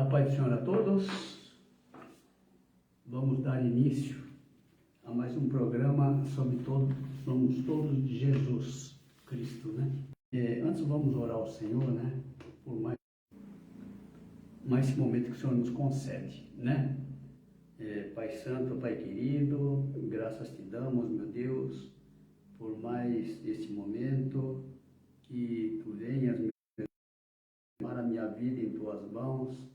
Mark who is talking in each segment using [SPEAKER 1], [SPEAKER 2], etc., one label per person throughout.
[SPEAKER 1] paz do Senhor a todos. Vamos dar início a mais um programa sobre somos todos de Jesus Cristo, né? Antes vamos orar ao Senhor, né? Por mais esse momento que o Senhor nos concede, né? Pai Santo, Pai querido, graças te damos, meu Deus, por mais este momento, que tu venhas para a minha vida em tuas mãos,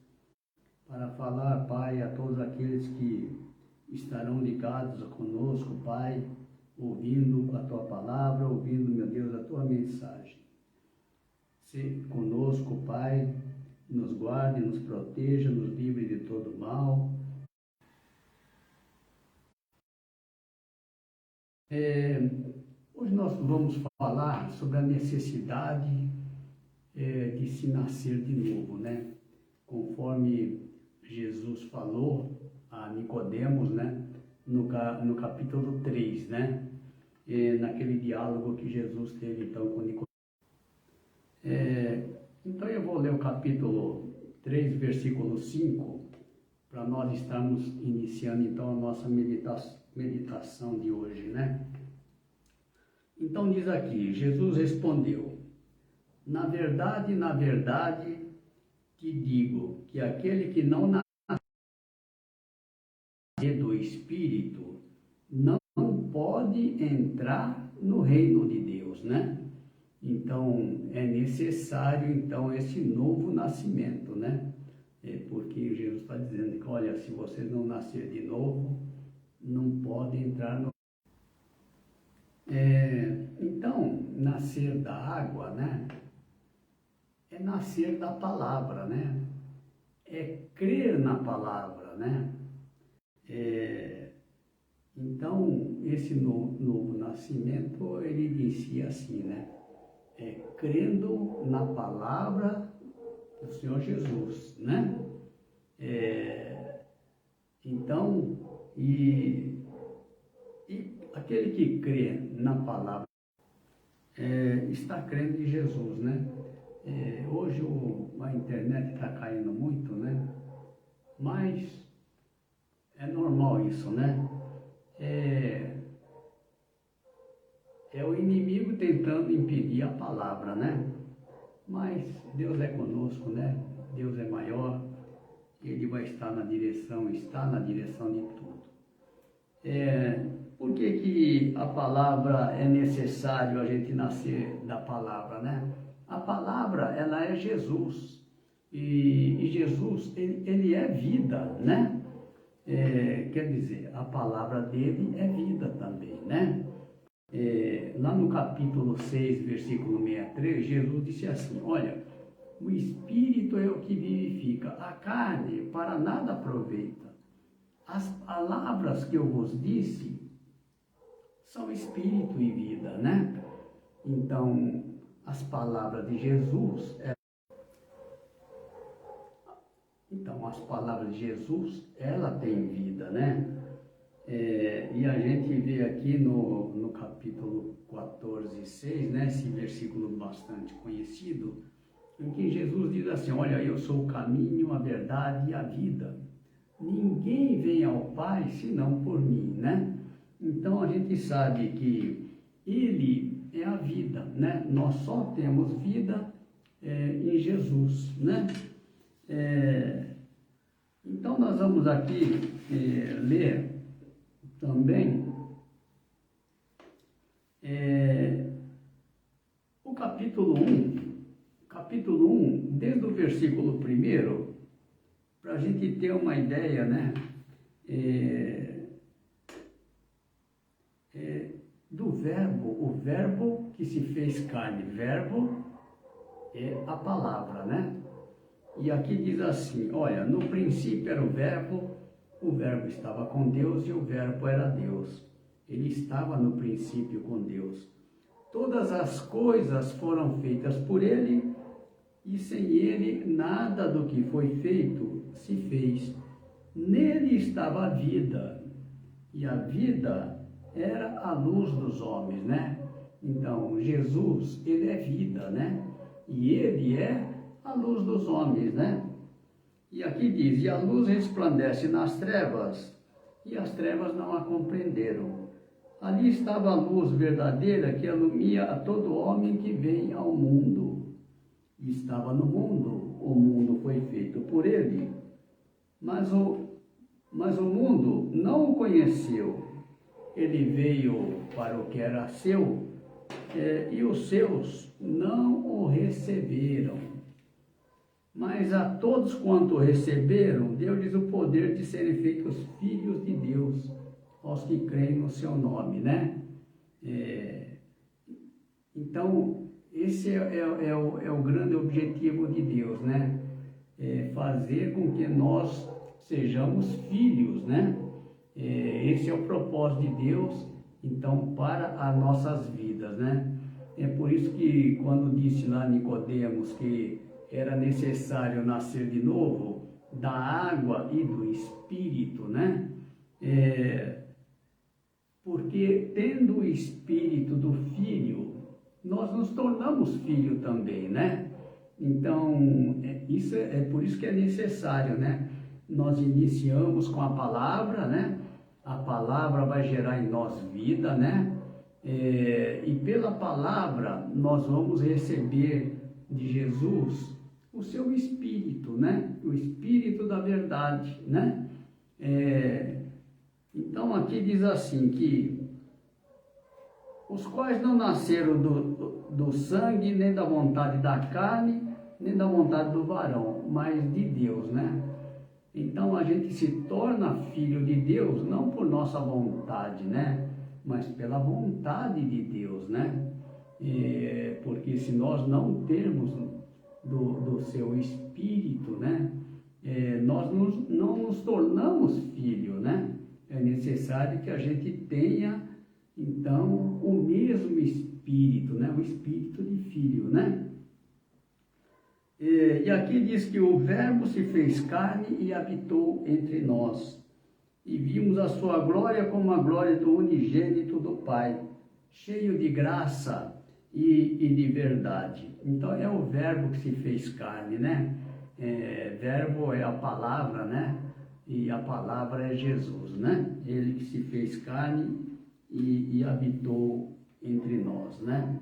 [SPEAKER 1] para falar, Pai, a todos aqueles que estarão ligados conosco, Pai, ouvindo a tua palavra, ouvindo, meu Deus, a tua mensagem. Se conosco, Pai, nos guarde, nos proteja, nos livre de todo mal. Hoje nós vamos falar sobre a necessidade de se nascer de novo, né? Conforme Jesus falou a Nicodemos, né? No capítulo 3, né? Naquele diálogo que Jesus teve então com Nicodemos. Então eu vou ler o capítulo 3, versículo 5, para nós estarmos iniciando então a nossa meditação de hoje, né? Então diz aqui, Jesus respondeu: na verdade, te digo que aquele que não nasce do Espírito não pode entrar no reino de Deus, né? Então, é necessário, então, esse novo nascimento, né? Porque Jesus está dizendo que, olha, se você não nascer de novo, não pode entrar no... Então, nascer da água, né? É nascer da palavra, né? É crer na palavra, né? Então, esse novo nascimento, ele inicia assim, né? Crendo na palavra do Senhor Jesus, né? Então, e aquele que crê na palavra está crendo em Jesus, né? Hoje a internet está caindo muito, né? Mas é normal isso, né? É o inimigo tentando impedir a palavra, né? Mas Deus é conosco, né? Deus é maior, Ele vai estar na direção, está na direção de tudo. Por que a palavra é necessário a gente nascer da palavra, né? A palavra, ela é Jesus. E Jesus, ele é vida, né? Quer dizer, a palavra dele é vida também, né? Lá no capítulo 6, versículo 63, Jesus disse assim: olha, o Espírito é o que vivifica, a carne para nada aproveita. As palavras que eu vos disse são Espírito e vida, né? Então, as palavras de Jesus, as palavras de Jesus, ela tem vida, né? E a gente vê aqui no capítulo 14, 6, né, esse versículo bastante conhecido, em que Jesus diz assim: olha, eu sou o caminho, a verdade e a vida. Ninguém vem ao Pai senão por mim, né? Então a gente sabe que Ele é a vida, né? Nós só temos vida em Jesus, né? Então nós vamos aqui ler também o capítulo 1, desde o versículo 1, para a gente ter uma ideia, né, do verbo, o verbo que se fez carne. Verbo é a palavra, né? E aqui diz assim: olha, no princípio era o verbo estava com Deus e o verbo era Deus. Ele estava no princípio com Deus. Todas as coisas foram feitas por ele, e sem ele nada do que foi feito se fez. Nele estava a vida, e a vida era a luz dos homens, né? Então, Jesus, ele é vida, né? E ele é a luz dos homens, né? E aqui diz, e a luz resplandece nas trevas, e as trevas não a compreenderam. Ali estava a luz verdadeira que ilumina a todo homem que vem ao mundo. E estava no mundo, o mundo foi feito por ele, mas o mundo não o conheceu. Ele veio para o que era seu, e os seus não o receberam. Mas a todos quanto receberam, deu-lhes o poder de serem feitos filhos de Deus, aos que creem no seu nome, né? Então, esse é o grande objetivo de Deus, né? Fazer com que nós sejamos filhos, né? Esse é o propósito de Deus, então, para as nossas vidas, né? É por isso que, quando disse lá Nicodemos que era necessário nascer de novo, da água e do Espírito, né? Porque tendo o Espírito do Filho, nós nos tornamos filho também, né? Então, isso é por isso que é necessário, né? Nós iniciamos com a palavra, né? A palavra vai gerar em nós vida, né? E pela palavra nós vamos receber de Jesus o seu Espírito, né? O Espírito da verdade, né? Então aqui diz assim que os quais não nasceram do sangue, nem da vontade da carne, nem da vontade do varão, mas de Deus, né? Então a gente se torna filho de Deus não por nossa vontade, né? Mas pela vontade de Deus, né? Porque se nós não termos do seu Espírito, né? Nós não nos tornamos filhos, né? É necessário que a gente tenha, então, o mesmo Espírito, né? O Espírito de filho, né? E aqui diz que o Verbo se fez carne e habitou entre nós. E vimos a sua glória como a glória do unigênito do Pai, cheio de graça e de verdade. Então é o Verbo que se fez carne, né? Verbo é a palavra, né? E a palavra é Jesus, né? Ele que se fez carne e habitou entre nós, né?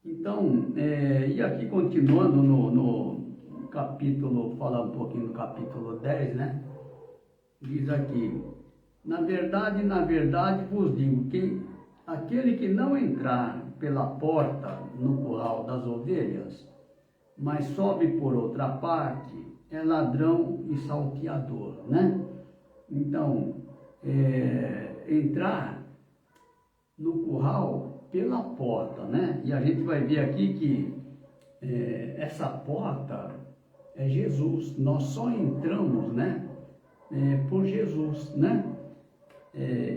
[SPEAKER 1] Então, e aqui continuando no capítulo, falar um pouquinho do capítulo 10, né? Diz aqui, na verdade vos digo que aquele que não entrar pela porta no curral das ovelhas, mas sobe por outra parte, é ladrão e salteador, né? Então, entrar no curral pela porta, né? E a gente vai ver aqui que essa porta é Jesus. Nós só entramos, né? Por Jesus, né?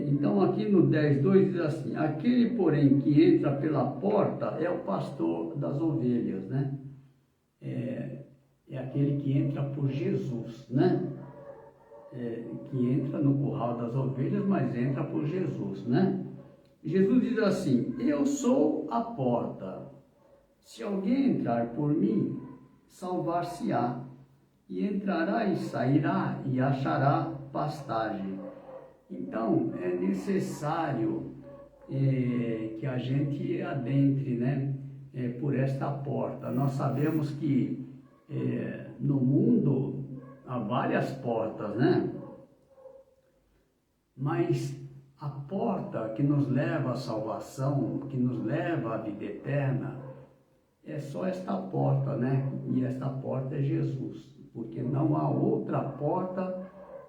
[SPEAKER 1] Então aqui no 10:2 diz assim, aquele porém que entra pela porta é o pastor das ovelhas, né? É aquele que entra por Jesus, né? Que entra no curral das ovelhas, mas entra por Jesus, né? Jesus diz assim, eu sou a porta, se alguém entrar por mim, salvar-se-á, e entrará e sairá e achará pastagem. Então é necessário que a gente adentre, né? Por esta porta. Nós sabemos que no mundo há várias portas, né? Mas a porta que nos leva à salvação, que nos leva à vida eterna, é só esta porta, né? E esta porta é Jesus, porque não há outra porta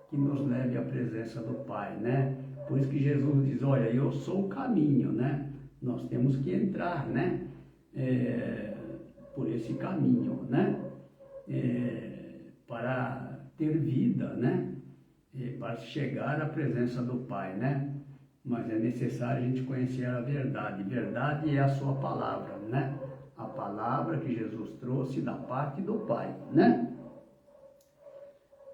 [SPEAKER 1] que nos leve à presença do Pai, né? Por isso que Jesus diz, olha, eu sou o caminho, né? Nós temos que entrar, né? Por esse caminho, né? Para ter vida, né? Para chegar à presença do Pai, né? Mas é necessário a gente conhecer a verdade. Verdade é a sua palavra, né? A palavra que Jesus trouxe da parte do Pai, né?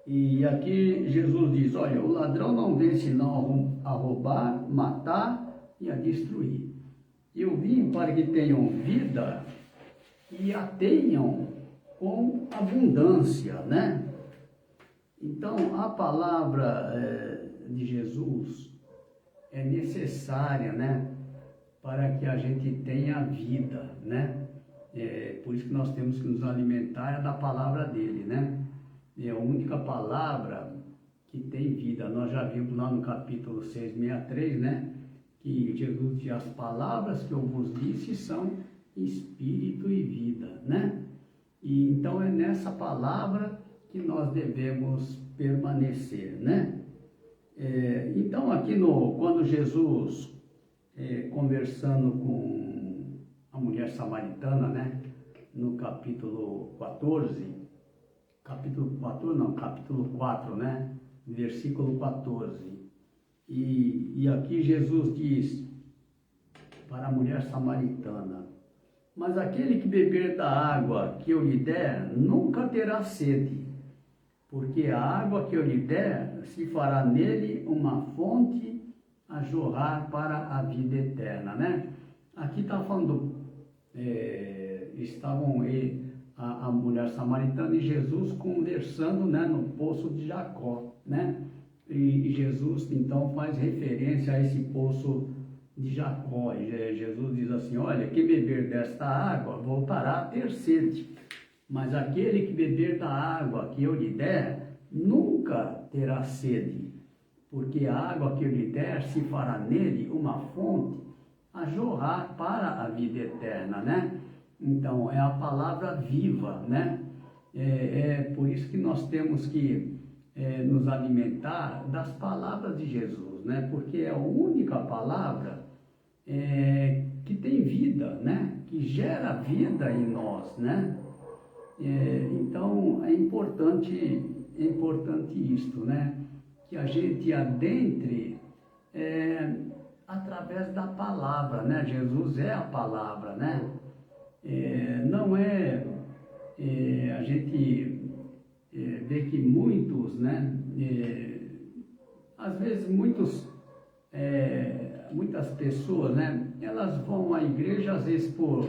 [SPEAKER 1] E aqui Jesus diz, olha, o ladrão não vem senão a roubar, matar e a destruir. Eu vim para que tenham vida e a tenham com abundância, né? Então, a palavra de Jesus é necessária, né? Para que a gente tenha vida, né? Por isso que nós temos que nos alimentar da palavra dele, né? É a única palavra que tem vida. Nós já vimos lá no capítulo 663, né? Que Jesus diz: as palavras que eu vos disse são espírito e vida, né? E então é nessa palavra que nós devemos permanecer, né? Então aqui quando Jesus conversando com a mulher samaritana, né? No capítulo 4, né? Versículo 14. E aqui Jesus diz para a mulher samaritana: mas aquele que beber da água que eu lhe der, nunca terá sede, porque a água que eu lhe der se fará nele uma fonte a jorrar para a vida eterna, né? Aqui está falando, estavam a mulher samaritana e Jesus conversando, né, no poço de Jacó, né? E Jesus então faz referência a esse poço de Jacó. E Jesus diz assim: olha, quem beber desta água voltará a ter sede, mas aquele que beber da água que eu lhe der, nunca terá sede, porque a água que eu lhe der se fará nele uma fonte a jorrar para a vida eterna, né? Então, é a palavra viva, né? Por isso que nós temos que nos alimentar das palavras de Jesus, né? Porque é a única palavra que tem vida, né? Que gera vida em nós, né? Então, é importante isto, né? Que a gente adentre através da palavra, né? Jesus é a palavra, né? Não a gente vê que muitos, né? Às vezes muitas pessoas, né? Elas vão à igreja às vezes por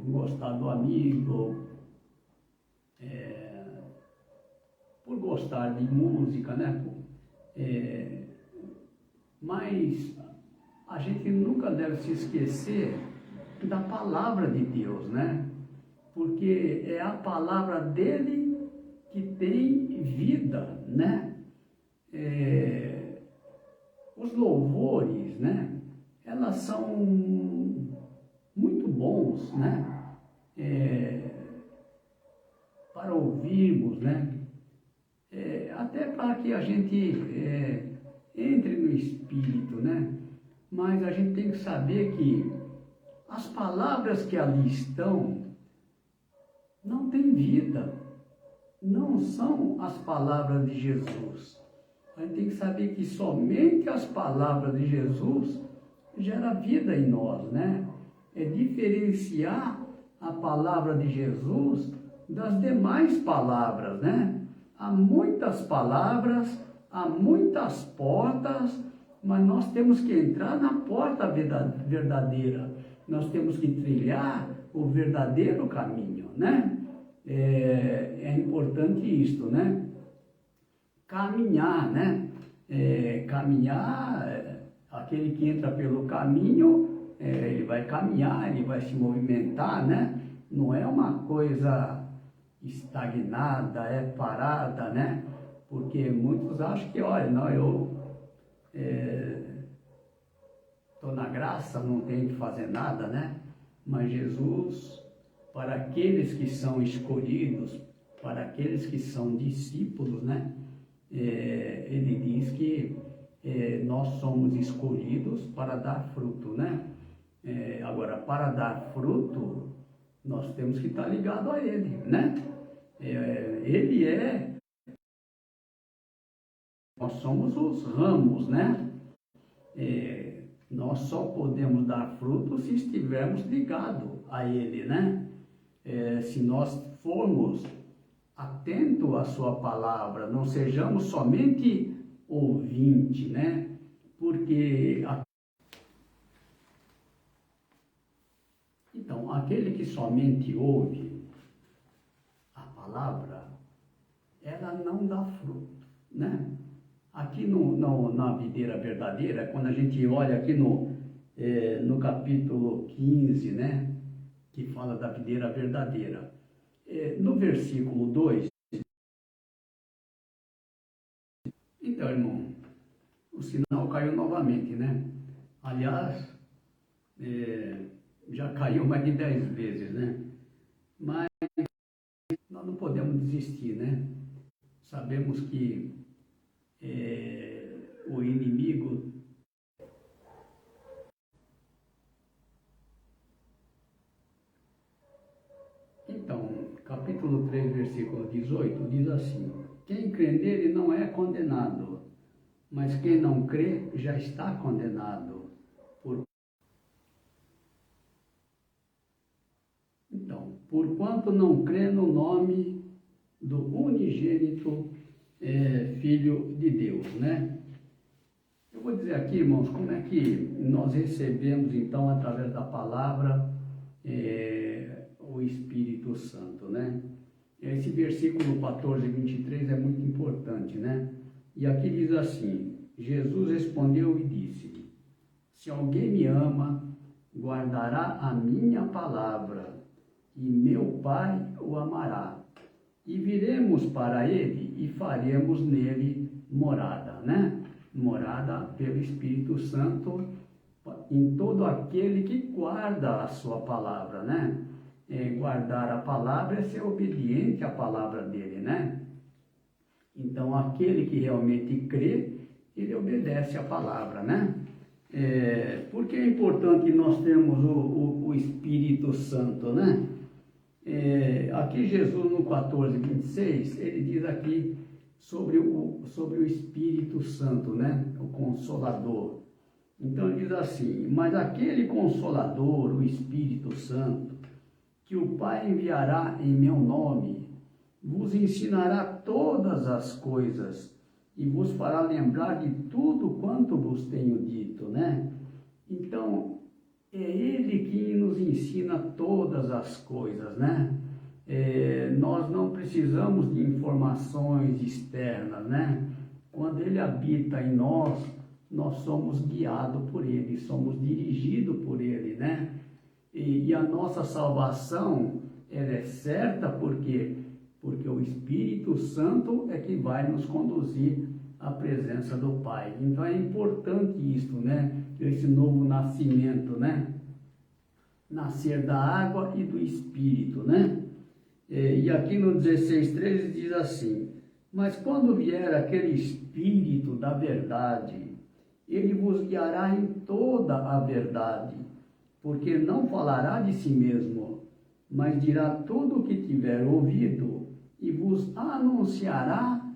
[SPEAKER 1] gostar do amigo, por gostar de música, né? Mas a gente nunca deve se esquecer da palavra de Deus, né? Porque é a palavra dele que tem vida, né? Os louvores, né? Elas são muito bons, né? Para ouvirmos, né? Até para que a gente entre no Espírito, né? Mas a gente tem que saber que as palavras que ali estão não têm vida, não são as palavras de Jesus. A gente tem que saber que somente as palavras de Jesus geram vida em nós, né? É diferenciar a palavra de Jesus das demais palavras, né? Há muitas palavras, há muitas portas, mas nós temos que entrar na porta verdadeira. Nós temos que trilhar o verdadeiro caminho, né? É importante isto, né? Caminhar, né? Caminhar, aquele que entra pelo caminho, ele vai caminhar, ele vai se movimentar, né? Não é uma coisa estagnada, parada, né? Porque muitos acham que, olha, não, eu estou na graça, não tenho que fazer nada, né? Mas Jesus, para aqueles que são escolhidos, para aqueles que são discípulos, né? Ele diz que nós somos escolhidos para dar fruto, né? Agora, para dar fruto, nós temos que estar ligados a Ele, né? Nós somos os ramos, né? Nós só podemos dar fruto se estivermos ligados a Ele, né? Se nós formos atentos à sua palavra, não sejamos somente ouvinte, né? Porque então, aquele que somente ouve, palavra, ela não dá fruto, né? Aqui na videira verdadeira, quando a gente olha aqui no capítulo 15, né? Que fala da videira verdadeira. No versículo 2, então, irmão, o sinal caiu novamente, né? Aliás, já caiu mais de 10 vezes, né? Mas nós não podemos desistir, né? Sabemos que o inimigo então, capítulo 3, versículo 18, diz assim: quem crê nele não é condenado, mas quem não crê já está condenado. Então, porquanto não crê no nome do unigênito Filho de Deus, né? Eu vou dizer aqui, irmãos, como é que nós recebemos, então, através da palavra, o Espírito Santo, né? Esse versículo 14 e 23 é muito importante, né? E aqui diz assim: Jesus respondeu e disse: se alguém me ama, guardará a minha palavra, e meu Pai o amará. E viremos para ele e faremos nele morada, né? Morada pelo Espírito Santo em todo aquele que guarda a sua palavra, né? Guardar a palavra é ser obediente à palavra dele, né? Então, aquele que realmente crê, ele obedece à palavra, né? Por que é importante nós termos o Espírito Santo, né? Aqui Jesus no 14, 26, ele diz aqui sobre o Espírito Santo, né? O Consolador. Então ele diz assim: mas aquele Consolador, o Espírito Santo, que o Pai enviará em meu nome, vos ensinará todas as coisas e vos fará lembrar de tudo quanto vos tenho dito, né? Então, é Ele que nos ensina todas as coisas, né? Nós não precisamos de informações externas, né? Quando Ele habita em nós, nós somos guiados por Ele, somos dirigidos por Ele, né? E a nossa salvação, ela é certa porque o Espírito Santo é que vai nos conduzir à presença do Pai. Então é importante isso, né? Esse novo nascimento, né? Nascer da água e do Espírito, né? E aqui no 16:13 diz assim: mas quando vier aquele Espírito da verdade, ele vos guiará em toda a verdade, porque não falará de si mesmo, mas dirá tudo o que tiver ouvido e vos anunciará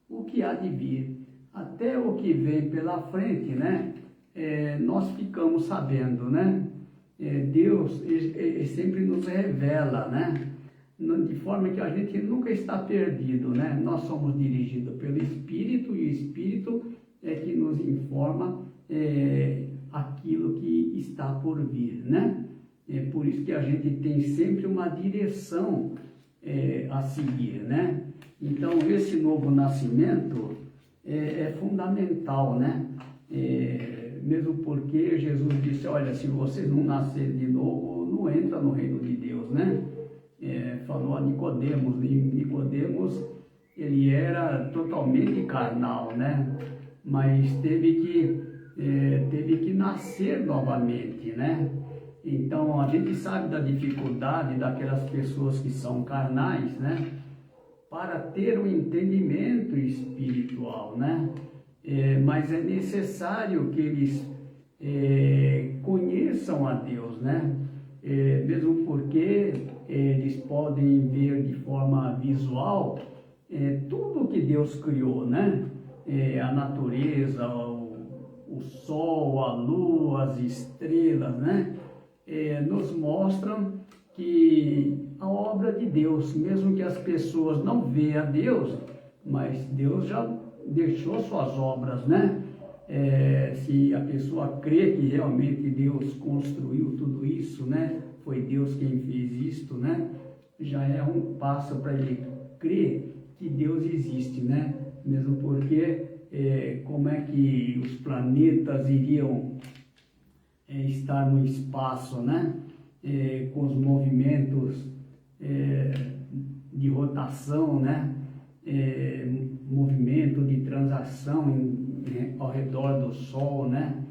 [SPEAKER 1] o que há de vir. Até o que vem pela frente, né? Nós ficamos sabendo, né? Deus ele sempre nos revela, né? De forma que a gente nunca está perdido, né? Nós somos dirigidos pelo Espírito e o Espírito é que nos informa aquilo que está por vir, né? É por isso que a gente tem sempre uma direção a seguir, né? Então, esse novo nascimento é fundamental, né? Mesmo porque Jesus disse: olha, se vocês não nascerem de novo, não entra no reino de Deus, né? Falou a Nicodemos, Nicodemos, ele era totalmente carnal, né? Mas teve que nascer novamente, né? Então, a gente sabe da dificuldade daquelas pessoas que são carnais, né? Para ter um entendimento espiritual, né? Mas é necessário que eles conheçam a Deus, né? Mesmo porque eles podem ver de forma visual tudo que Deus criou, né? A natureza, o sol, a lua, as estrelas, né? Nos mostram que a obra de Deus, mesmo que as pessoas não vejam a Deus, mas Deus já deixou suas obras, né? Se a pessoa crê que realmente Deus construiu tudo isso, né? Foi Deus quem fez isto, né? Já é um passo para ele crê que Deus existe, né? Mesmo porque como é que os planetas iriam estar no espaço, né? Com os movimentos de rotação, né? Movimento de transação ao redor do Sol, né?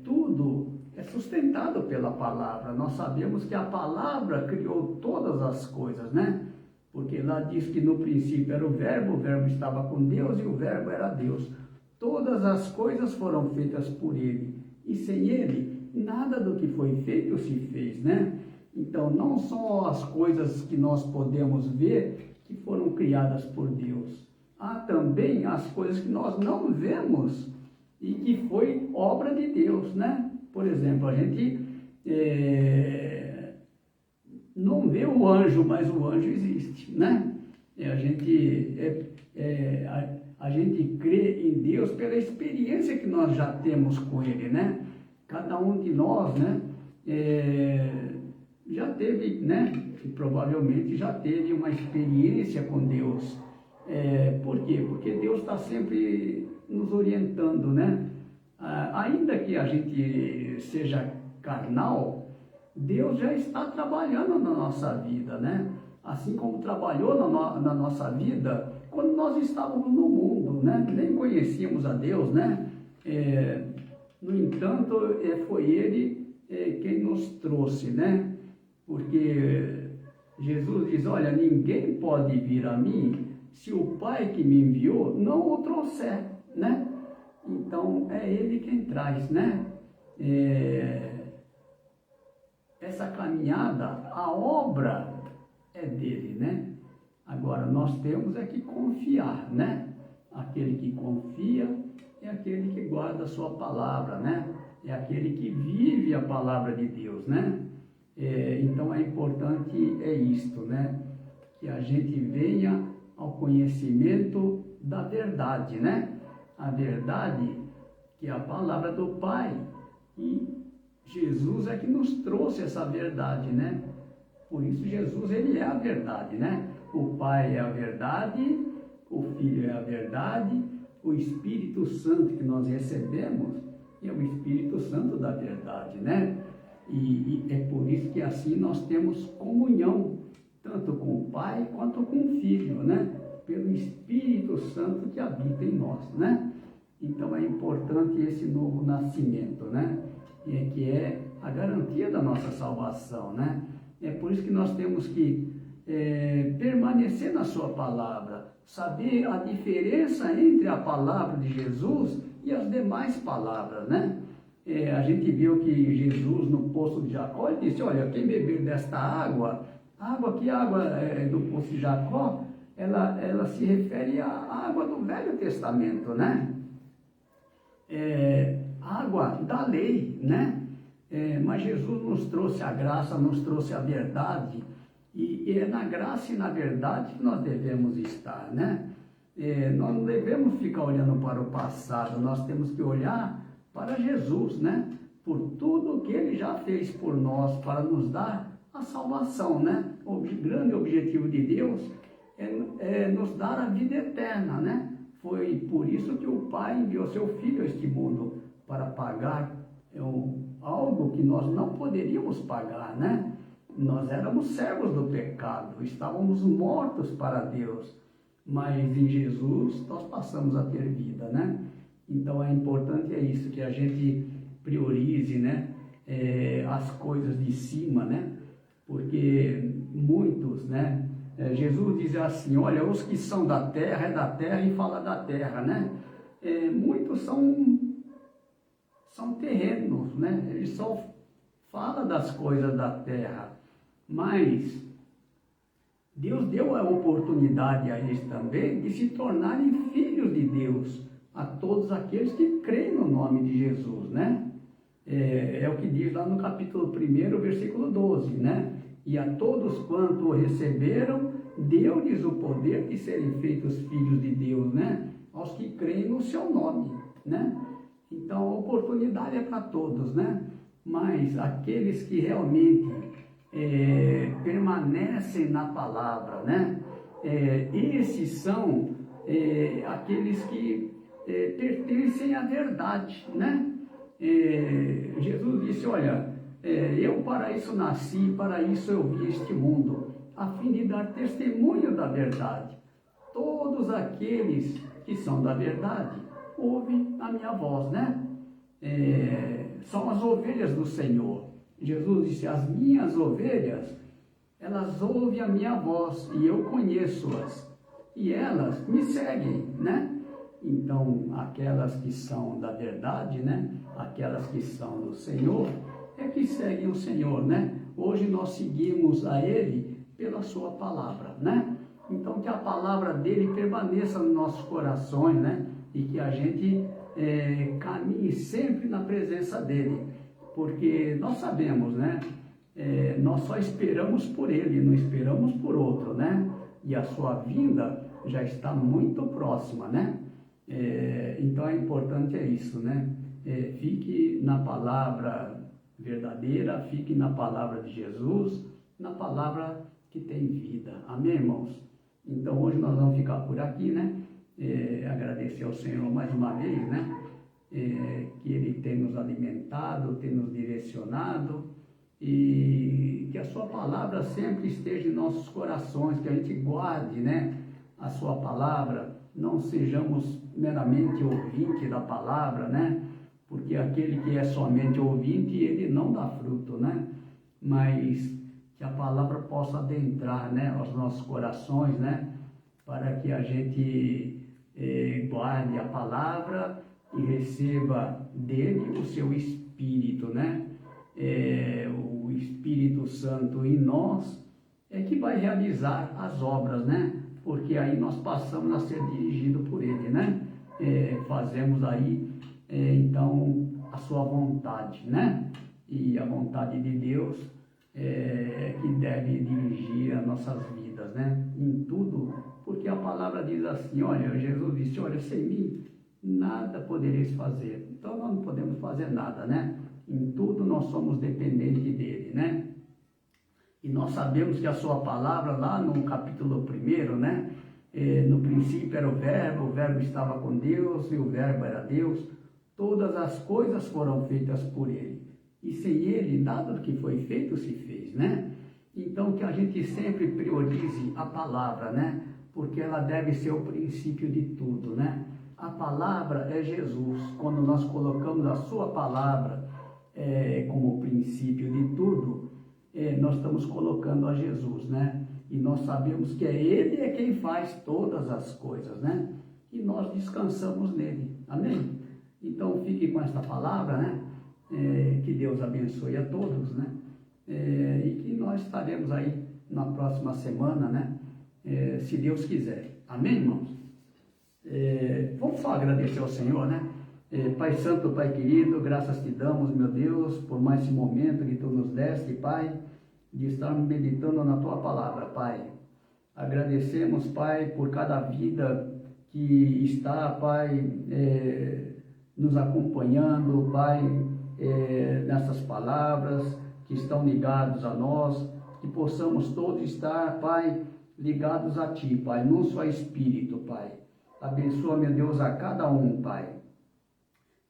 [SPEAKER 1] Tudo é sustentado pela palavra. Nós sabemos que a palavra criou todas as coisas, né? Porque lá diz que no princípio era o verbo estava com Deus e o verbo era Deus. Todas as coisas foram feitas por ele, e sem ele, nada do que foi feito se fez, né? Então, não são as coisas que nós podemos ver que foram criadas por Deus. Há também as coisas que nós não vemos e que foi obra de Deus, né? Por exemplo, a gente não vê o anjo, mas o anjo existe, né? A gente crê em Deus pela experiência que nós já temos com Ele, né? Cada um de nós, né? Já teve, né? E provavelmente já teve uma experiência com Deus. Por quê? Porque Deus está sempre nos orientando, né? Ainda que a gente seja carnal, Deus já está trabalhando na nossa vida, né? Assim como trabalhou na nossa vida quando nós estávamos no mundo, né? Nem conhecíamos a Deus, né? No entanto, foi Ele quem nos trouxe, né? Porque Jesus diz, olha, ninguém pode vir a mim se o Pai que me enviou não o trouxer, né? Então, é Ele quem traz, né? Essa caminhada, a obra é dele, né? Agora, nós temos que confiar, né? Aquele que confia é aquele que guarda a sua palavra, né? É aquele que vive a palavra de Deus, né? Então, é importante isto, né? Que a gente venha ao conhecimento da verdade, né? A verdade que é a palavra do Pai, e Jesus é que nos trouxe essa verdade, né? Por isso Jesus, ele é a verdade, né? O Pai é a verdade, o Filho é a verdade, o Espírito Santo que nós recebemos é o Espírito Santo da verdade, né? E é por isso que assim nós temos comunhão, tanto com o Pai quanto com o Filho, né? Pelo Espírito Santo que habita em nós, né? Então é importante esse novo nascimento, né? Que é a garantia da nossa salvação, né? É por isso que nós temos que permanecer na sua palavra, saber a diferença entre a palavra de Jesus e as demais palavras, né? A gente viu que Jesus no poço de Jacó, ele disse, olha, quem beber desta água do poço de Jacó, ela se refere à água do Velho Testamento, né? Água da lei, né? Mas Jesus nos trouxe a graça, nos trouxe a verdade, e é na graça e na verdade que nós devemos estar, né? Nós não devemos ficar olhando para o passado, nós temos que olhar para Jesus, né? Por tudo que Ele já fez por nós, para nos dar a salvação, né? O grande objetivo de Deus é nos dar a vida eterna, né? Foi por isso que o Pai enviou seu Filho a este mundo, para pagar algo que nós não poderíamos pagar, né? Nós éramos servos do pecado, estávamos mortos para Deus, mas em Jesus nós passamos a ter vida, né? Então é importante isso, que a gente priorize, né? As coisas de cima, né? Porque muitos, né? Jesus diz assim, olha, os que são da terra, é da terra e fala da terra, né? Muitos são terrenos, né? Ele só fala das coisas da terra, mas Deus deu a oportunidade a eles também de se tornarem filhos de Deus, a todos aqueles que creem no nome de Jesus, né? É o que diz lá no capítulo 1, versículo 12, né? E a todos quanto o receberam, deu-lhes o poder de serem feitos filhos de Deus, né? Aos que creem no seu nome, né? Então, a oportunidade é para todos, né? Mas aqueles que realmente permanecem na palavra, né? esses são aqueles que pertencem à verdade, né? Jesus disse, olha, eu para isso nasci, para isso eu vi este mundo, a fim de dar testemunho da verdade. Todos aqueles que são da verdade ouvem a minha voz, né? São as ovelhas do Senhor. Jesus disse, as minhas ovelhas, elas ouvem a minha voz e eu conheço-as e elas me seguem, né? Então, aquelas que são da verdade, né? Aquelas que são do Senhor, é que seguem o Senhor, né? Hoje nós seguimos a Ele pela sua palavra, né? Então, que a palavra dele permaneça nos nossos corações, né? E que a gente caminhe sempre na presença dele, porque nós sabemos, né? Nós só esperamos por ele, não esperamos por outro, né? E a sua vinda já está muito próxima, né? Então é importante isso, né? Fique na palavra verdadeira, fique na palavra de Jesus, na palavra que tem vida. Amém, irmãos? Então hoje nós vamos ficar por aqui, né? Agradecer ao Senhor mais uma vez, né? Que Ele tem nos alimentado, tem nos direcionado e que a sua palavra sempre esteja em nossos corações, que a gente guarde, né? A sua palavra, não sejamos meramente ouvinte da palavra, né? Porque aquele que é somente ouvinte, ele não dá fruto, né? Mas que a palavra possa adentrar, né, aos nossos corações, né? Para que a gente guarde a palavra e receba dele o seu Espírito, né? O Espírito Santo em nós é que vai realizar as obras, né? Porque aí nós passamos a ser dirigidos por ele, né? Fazemos aí, então, a sua vontade, né? E a vontade de Deus que deve dirigir as nossas vidas, né? Em tudo, porque a palavra diz assim, olha, Jesus disse, olha, sem mim nada podereis fazer. Então nós não podemos fazer nada, né? Em tudo nós somos dependentes dele, né? E nós sabemos que a sua palavra, lá no capítulo 1, né? No princípio era o verbo estava com Deus e o verbo era Deus. Todas as coisas foram feitas por ele. E sem ele, nada do que foi feito se fez, né? Então, que a gente sempre priorize a palavra, né? Porque ela deve ser o princípio de tudo, né? A palavra é Jesus. Quando nós colocamos a sua palavra como princípio de tudo, nós estamos colocando a Jesus, né? E nós sabemos que Ele é quem faz todas as coisas, né? E nós descansamos nele. Amém? Então, fique com esta palavra, né? Que Deus abençoe a todos, né? E que nós estaremos aí na próxima semana, né? Se Deus quiser. Amém, irmãos? Vamos só agradecer ao Senhor, né? Pai Santo, Pai querido, graças te damos, meu Deus, por mais esse momento que tu nos deste, Pai, de estarmos meditando na tua palavra, Pai. Agradecemos, Pai, por cada vida que está, Pai, nos acompanhando, Pai, nessas palavras que estão ligados a nós, que possamos todos estar, Pai, ligados a Ti, Pai, num só Espírito, Pai. Abençoa, meu Deus, a cada um, Pai.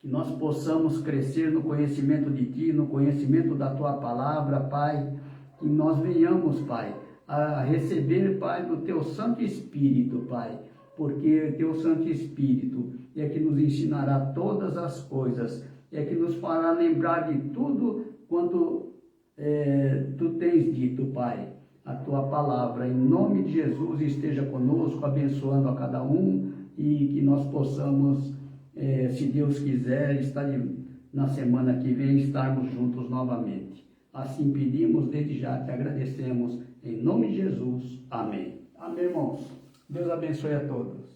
[SPEAKER 1] Que nós possamos crescer no conhecimento de Ti, no conhecimento da Tua palavra, Pai. Que nós venhamos, Pai, a receber, Pai, do Teu Santo Espírito, Pai. Porque Teu Santo Espírito é que nos ensinará todas as coisas, é que nos fará lembrar de tudo quanto Tu tens dito, Pai. A Tua palavra, em nome de Jesus, esteja conosco, abençoando a cada um, e que nós possamos, se Deus quiser, estar na semana que vem, estarmos juntos novamente. Assim pedimos, desde já te agradecemos, em nome de Jesus. Amém. Amém, irmãos. Deus abençoe a todos.